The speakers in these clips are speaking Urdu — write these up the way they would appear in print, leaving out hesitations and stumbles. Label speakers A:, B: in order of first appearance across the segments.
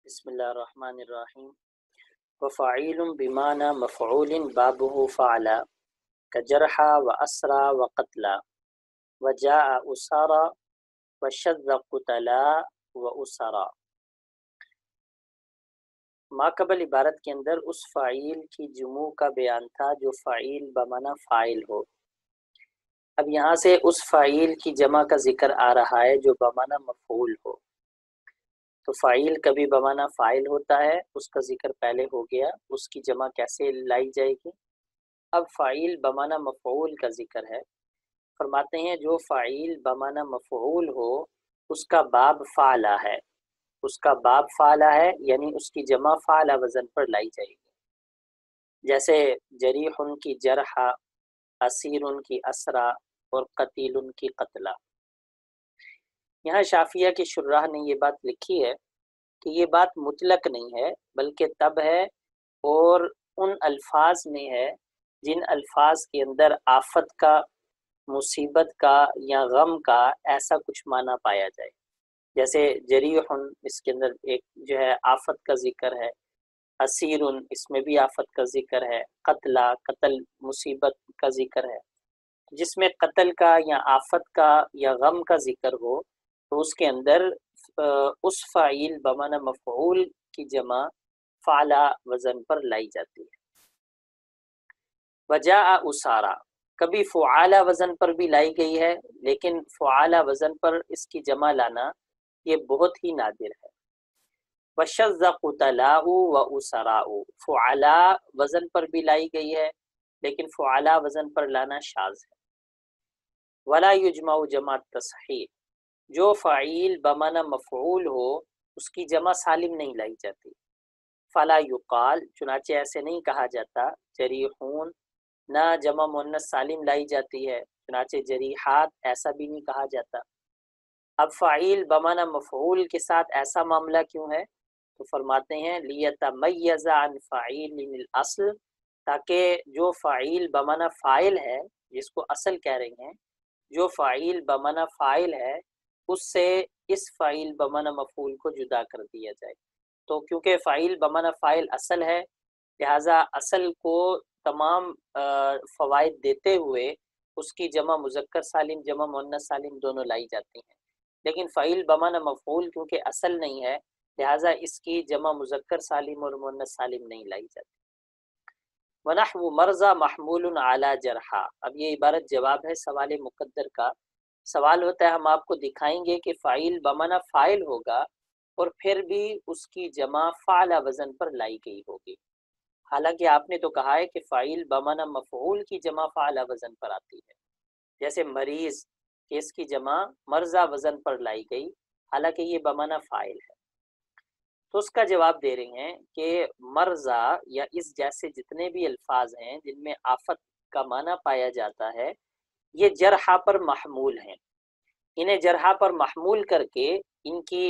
A: بسم اللہ الرحمن الرحیم وفعیل بمعنى مفعول بابه فعلا كجرحا وأسرى وقتلا وجاء أسارى وشذ قتلا وأسرى۔ ما قبل عبارت کے اندر اس فعیل کی جموع کا بیان تھا جو فعیل بمعنی فاعل ہو۔ اب یہاں سے اس فعیل کی جمع کا ذکر آ رہا ہے جو بمعنی مفعول ہو۔ تو فاعل کبھی بمعنی فاعل ہوتا ہے، اس کا ذکر پہلے ہو گیا، اس کی جمع کیسے لائی جائے گی۔ اب فاعل بمعنی مفعول کا ذکر ہے۔ فرماتے ہیں جو فاعل بمعنی مفعول ہو اس کا باب فعلا ہے، اس کا باب فعلا ہے، یعنی اس کی جمع فعلا وزن پر لائی جائے گی۔ جیسے جریح کی جرحا، اسیر کی اسرا اور قتیل کی قتلا۔ یہاں شافعیہ کے شراح نے یہ بات لکھی ہے کہ یہ بات مطلق نہیں ہے بلکہ تب ہے اور ان الفاظ میں ہے جن الفاظ کے اندر آفت کا، مصیبت کا یا غم کا ایسا کچھ معنی پایا جائے۔ جیسے جریح، اس کے اندر ایک جو ہے آفت کا ذکر ہے، اسیر اس میں بھی آفت کا ذکر ہے، قتلا قتل مصیبت کا ذکر ہے۔ جس میں قتل کا یا آفت کا یا غم کا ذکر ہو تو اس کے اندر اس فاعل بمعنی مفعول کی جمع فعلا وزن پر لائی جاتی ہے۔ وجاء اسارا کبھی فعالا وزن پر بھی لائی گئی ہے، لیکن فعالا وزن پر اس کی جمع لانا یہ بہت ہی نادر ہے۔ وشذ قتلاء واسراء فعلا وزن پر بھی لائی گئی ہے لیکن فعالا وزن پر لانا شاذ ہے۔ ولا یجمع جمع تصحیح جو فعیل بمعنی مفعول ہو اس کی جمع سالم نہیں لائی جاتی۔ فلا یقال چنانچہ ایسے نہیں کہا جاتا، جریحون نہ جمع مؤنث سالم لائی جاتی ہے، چنانچہ جریحات ایسا بھی نہیں کہا جاتا۔ اب فعیل بمعنی مفعول کے ساتھ ایسا معاملہ کیوں ہے؟ تو فرماتے ہیں لیتمیز عن فعیل الاصل، تاکہ جو فعیل بمعنی فاعل ہے جس کو اصل کہہ رہے ہیں، جو فعیل بمعنی فاعل ہے اس سے اس فاعل بمعنی مفعول کو جدا کر دیا جائے۔ تو کیونکہ فاعل بمعنی فاعل اصل ہے لہٰذا اصل کو تمام فوائد دیتے ہوئے اس کی جمع مذکر سالم جمع مؤنث سالم دونوں لائی جاتی ہیں، لیکن فاعل بمعنی مفعول کیونکہ اصل نہیں ہے لہٰذا اس کی جمع مذکر سالم اور مؤنث سالم نہیں لائی جاتی۔ وَنَحْوُ مَرْضَى مَحْمُولٌ عَلَى جَرْحَا، اب یہ عبارت جواب ہے سوال مقدر کا۔ سوال ہوتا ہے ہم آپ کو دکھائیں گے کہ فاعل بمعنی فاعل ہوگا اور پھر بھی اس کی جمع فعلا وزن پر لائی گئی ہوگی، حالانکہ آپ نے تو کہا ہے کہ فاعل بمعنی مفعول کی جمع فعلا وزن پر آتی ہے۔ جیسے مریض کہ اس کی جمع مرضى وزن پر لائی گئی حالانکہ یہ بمعنی فاعل ہے۔ تو اس کا جواب دے رہے ہیں کہ مرضى یا اس جیسے جتنے بھی الفاظ ہیں جن میں آفت کا معنی پایا جاتا ہے یہ جرحا پر محمول ہیں، انہیں جرحا پر محمول کر کے ان کی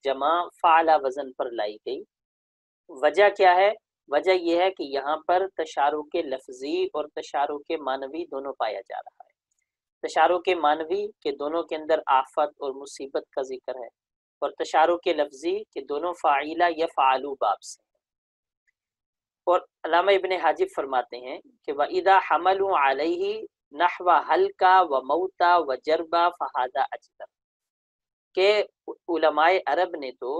A: جمع فعلا وزن پر لائی گئی۔ وجہ کیا ہے؟ وجہ یہ ہے کہ یہاں پر تشارک لفظی اور تشارک معنوی دونوں پایا جا رہا ہے۔ تشارک معنوی کہ دونوں کے اندر آفت اور مصیبت کا ذکر ہے، اور تشارک لفظی کہ دونوں فاعلہ یا فعلوا باب سے۔ اور علامہ ابن حاجب فرماتے ہیں کہ وَإِذَا حَمَلُوا عَلَيْهِ نحو ہلکا و موتا و جربا فہذا اجدر، کہ علماء عرب نے تو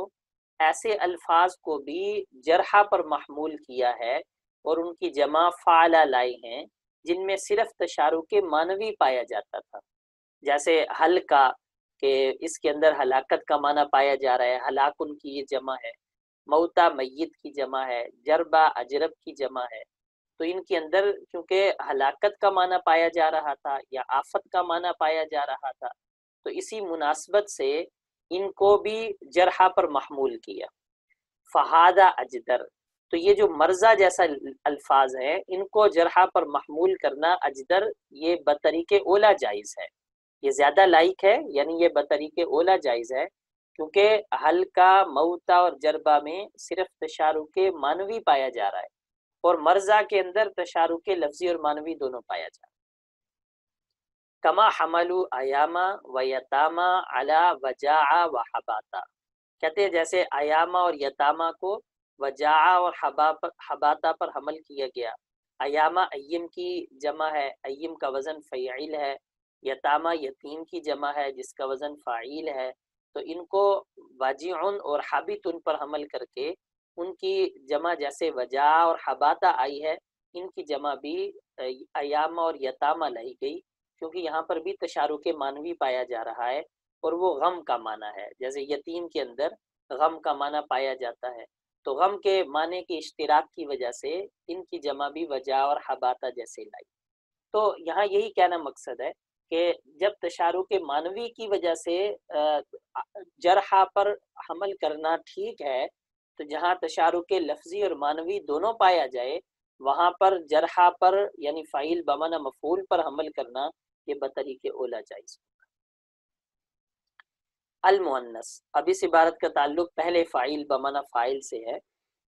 A: ایسے الفاظ کو بھی جرحا پر محمول کیا ہے اور ان کی جمع فعلا لائی ہیں جن میں صرف تشارک معنوی پایا جاتا تھا۔ جیسے ہلکا کہ اس کے اندر ہلاکت کا معنی پایا جا رہا ہے، ہلاکن کی یہ جمع ہے، موتا میت کی جمع ہے، جربا اجرب کی جمع ہے۔ تو ان کے اندر کیونکہ ہلاکت کا معنی پایا جا رہا تھا یا آفت کا معنی پایا جا رہا تھا تو اسی مناسبت سے ان کو بھی جرحا پر محمول کیا۔ فہذا اجدر، تو یہ جو مرضى جیسا الفاظ ہیں ان کو جرحا پر محمول کرنا اجدر، یہ بطریق اولا جائز ہے، یہ زیادہ لائق ہے، یعنی یہ بطریق اولا جائز ہے کیونکہ ہلکا موتا اور جربا میں صرف تشارک معنوی پایا جا رہا ہے اور مرضى کے اندر تشارک لفظی اور معنوی دونوں پایا جا رہا ہے۔ کما حملوا ایاما و یتاما علی وجاع و حباتا، کہتے ہیں جیسے ایاما اور یتاما کو وجاع اور حباتا پر حمل کیا گیا. ایاما ایم کی جمع ہے، ایم کا وزن فعیل ہے. یتاما یتیم کی جمع ہے جس کا وزن فاعیل ہے. تو ان کو واجعن اور حابتن پر حمل کر کے ان کی جمع جیسے وجاع اور حباتا آئی ہے، ان کی جمع بھی ایاما اور یتاما لائی گئی، کیونکہ یہاں پر بھی تشارک معنوی پایا جا رہا ہے اور وہ غم کا معنی ہے. جیسے یتیم کے اندر غم کا معنی پایا جاتا ہے، تو غم کے معنی کے اشتراک کی وجہ سے ان کی جمع بھی وجاع اور حباتا جیسے لائی. تو یہاں یہی کہنا مقصد ہے کہ جب تشارک معنوی کی وجہ سے جرحہ پر حمل کرنا ٹھیک ہے، تو جہاں تشارک لفظی اور معنوی دونوں پایا جائے وہاں پر جرحہ پر یعنی فاعل بمعنی مفعول پر حمل کرنا یہ بطریق اولا جائز. المؤنث، اب اس عبارت کا تعلق پہلے فاعل بمعنی فاعل سے ہے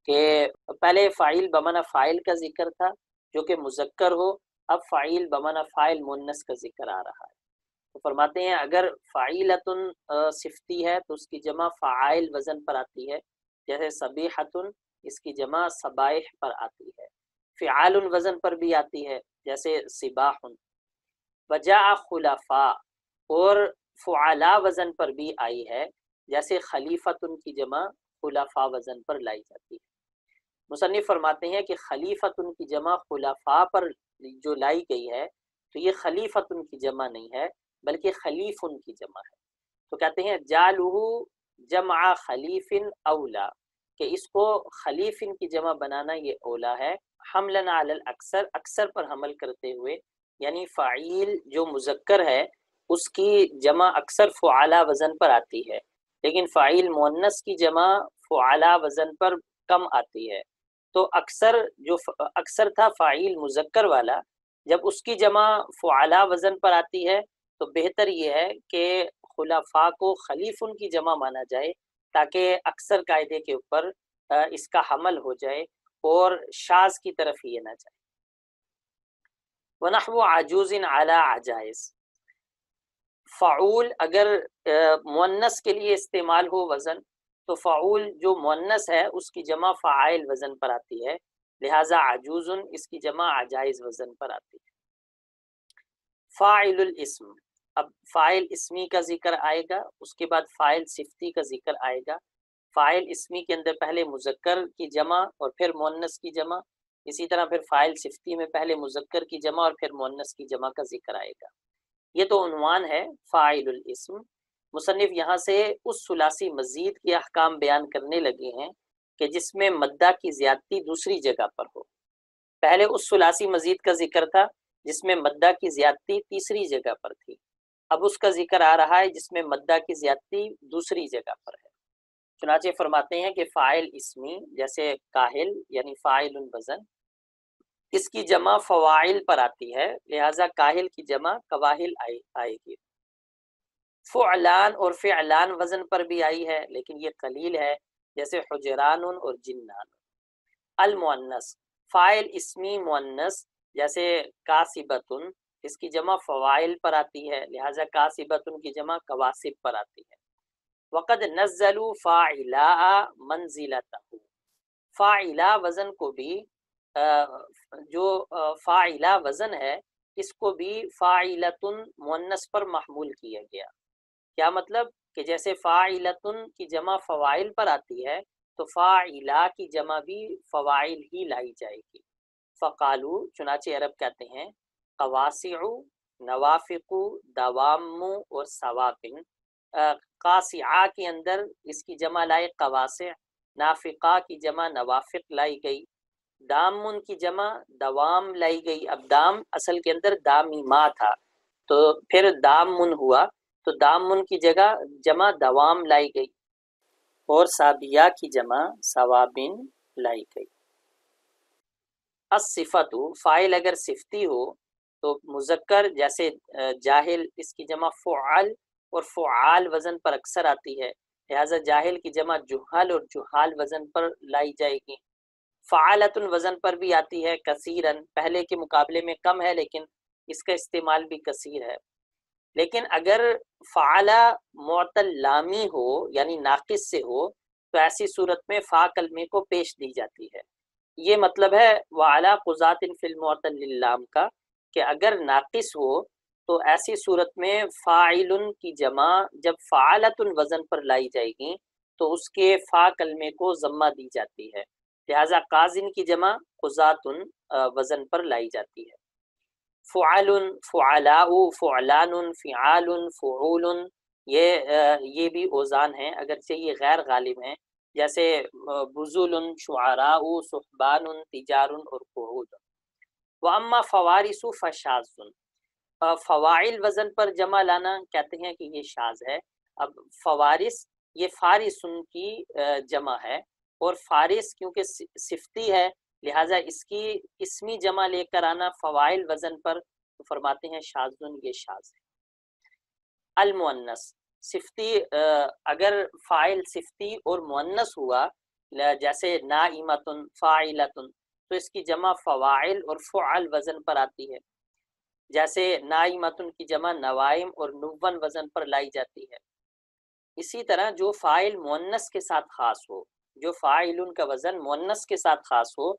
A: کہ پہلے فاعل بمعنی فاعل کا ذکر تھا جو کہ مذکر ہو، اب فاعل بمعنی فاعل مؤنث کا ذکر آ رہا ہے. تو فرماتے ہیں اگر فاعلتن صفتی ہے تو اس کی جمع فاعل وزن پر آتی ہے، جیسے صبیحتن اس کی جمع صبائح پر آتی ہے. فعال وزن پر بھی آتی ہے جیسے صباح. وجاء خلفاء اور فعلا وزن پر بھی آئی ہے جیسے خلیفتن کی جمع خلفاء وزن پر لائی جاتی ہے. مصنف فرماتے ہیں کہ خلیفتن کی جمع خلفاء پر جو لائی گئی ہے تو یہ خلیفتن کی جمع نہیں ہے بلکہ خلیفن کی جمع ہے. تو کہتے ہیں جالہ جمع خلیف اولا، کہ اس کو خلیفن کی جمع بنانا یہ اولا ہے. حملن علی الاکثر، اکثر پر حمل کرتے ہوئے، یعنی فاعل جو مذکر ہے اس کی جمع اکثر فعلا وزن پر آتی ہے، لیکن فاعل مؤنث کی جمع فعلا وزن پر کم آتی ہے. تو اکثر جو اکثر تھا فاعل مذکر والا، جب اس کی جمع فعلا وزن پر آتی ہے تو بہتر یہ ہے کہ خلفاء کو خلیفن کی جمع مانا جائے تاکہ اکثر قاعدے کے اوپر اس کا حمل ہو جائے اور شاذ کی طرف یہ نہ جائے. وَنَحْوُ عَجُوزٍ عَلَى عَجَائِزٍ، فعول اگر مؤنث کے لیے استعمال ہو وزن تو فعول جو مؤنث ہے اس کی جمع فاعل وزن پر آتی ہے، لہٰذا عجوز اس کی جمع عجائز وزن پر آتی ہے. فاعل الاسم، اب فاعل اسمی کا ذکر آئے گا، اس کے بعد فاعل صفتی کا ذکر آئے گا. فاعل اسمی کے اندر پہلے مذکر کی جمع اور پھر مؤنث کی جمع، اسی طرح پھر فاعل صفتی میں پہلے مذکر کی جمع اور پھر مؤنث کی جمع کا ذکر آئے گا. یہ تو عنوان ہے فاعل الاسم. مصنف یہاں سے اس ثلاثی مزید کے احکام بیان کرنے لگے ہیں کہ جس میں مدہ کی زیادتی دوسری جگہ پر ہو. پہلے اس ثلاثی مزید کا ذکر تھا جس میں مدہ کی زیادتی تیسری جگہ پر تھی، اب اس کا ذکر آ رہا ہے جس میں مدہ کی زیادتی دوسری جگہ پر ہے. چنانچہ فرماتے ہیں کہ فاعل اسمی جیسے کاہل یعنی فاعل وزن، اس کی جمع فواعل پر آتی ہے، لہٰذا کاہل کی جمع کواہل آئے گی. فعلان اور فعلان وزن پر بھی آئی ہے لیکن یہ قلیل ہے، جیسے حجران اور جنان. المؤنث، فاعل اسمی مؤنث جیسے کاسبتن، اس کی جمع فواعل پر آتی ہے، لہٰذا کاسبتن کی جمع کواسب پر آتی ہے. وقد نزلوا فاعلا منزلتہ، فاعلا وزن کو بھی جو فاعلا وزن ہے اس کو بھی فاعلتن مؤنث پر محمول کیا گیا. کیا مطلب کہ جیسے فاعلتن کی جمع فواعل پر آتی ہے تو فاعلا کی جمع بھی فواعل ہی لائی جائے گی. فقالو، چنانچہ عرب کہتے ہیں قواسع، نوافق، دوام اور ثوابن. قاسعہ کے اندر اس کی جمع لائے قواسع، نافقہ کی جمع نوافق لائی گئی، دامن کی جمع دوام لائی گئی. اب دام اصل کے اندر دامیما تھا تو پھر دامن ہوا تو دامن کی جگہ جمع دوام لائی گئی، اور سابیہ کی جمع ثوابن لائی گئی. الصفت، فاعل اگر صفتی ہو تو مذکر جیسے جاہل، اس کی جمع فعال اور فعال وزن پر اکثر آتی ہے، لہٰذا جاہل کی جمع جہال اور جہال وزن پر لائی جائے گی. فعالت وزن پر بھی آتی ہے کثیرن، پہلے کے مقابلے میں کم ہے لیکن اس کا استعمال بھی کثیر ہے. لیکن اگر فعلا معطل لامی ہو یعنی ناقص سے ہو تو ایسی صورت میں فا کلمے کو پیش دی جاتی ہے۔ یہ مطلب ہے وعلی قضات فی المعطل اللام کا، کہ اگر ناقص ہو تو ایسی صورت میں فاعل کی جمع جب فعالت وزن پر لائی جائے گی تو اس کے فا کلمے کو ضمہ دی جاتی ہے، لہذا قاضن کی جمع قضات وزن پر لائی جاتی ہے۔ فعل، فعلاء، فعلان، فعال، فعول، یہ بھی اوزان ہیں اگرچہ یہ غیر غالب ہیں، جیسے بذول، شعراء، صحبان، تجار اور قعود۔ واما فوارث فشاذ، فواعل وزن پر جمع لانا کہتے ہیں کہ یہ شاذ ہے۔ اب فوارث یہ فارسن کی جمع ہے، اور فارس کیونکہ صفتی ہے لہٰذا اس کی اسمی جمع لے کر آنا فوائل وزن پر تو فرماتے ہیں شاذن، یہ شاذ ہے۔ المؤنث صفتی، اگر فاعل صفتی اور مؤنث ہوا جیسے نائمۃ، فاعلۃ، تو اس کی جمع فواعل اور فعل وزن پر آتی ہے، جیسے نائمۃ کی جمع نوائم اور نون وزن پر لائی جاتی ہے۔ اسی طرح جو فاعل مؤنث کے ساتھ خاص ہو، جو فاعل کا وزن مؤنث کے ساتھ خاص ہو،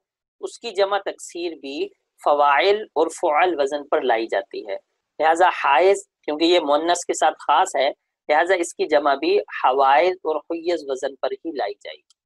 A: اس کی جمع تکسیر بھی فواعل اور فعل وزن پر لائی جاتی ہے۔ لہٰذا حائز کیونکہ یہ مؤنث کے ساتھ خاص ہے لہٰذا اس کی جمع بھی حوائز اور حیز وزن پر ہی لائی جائے گی۔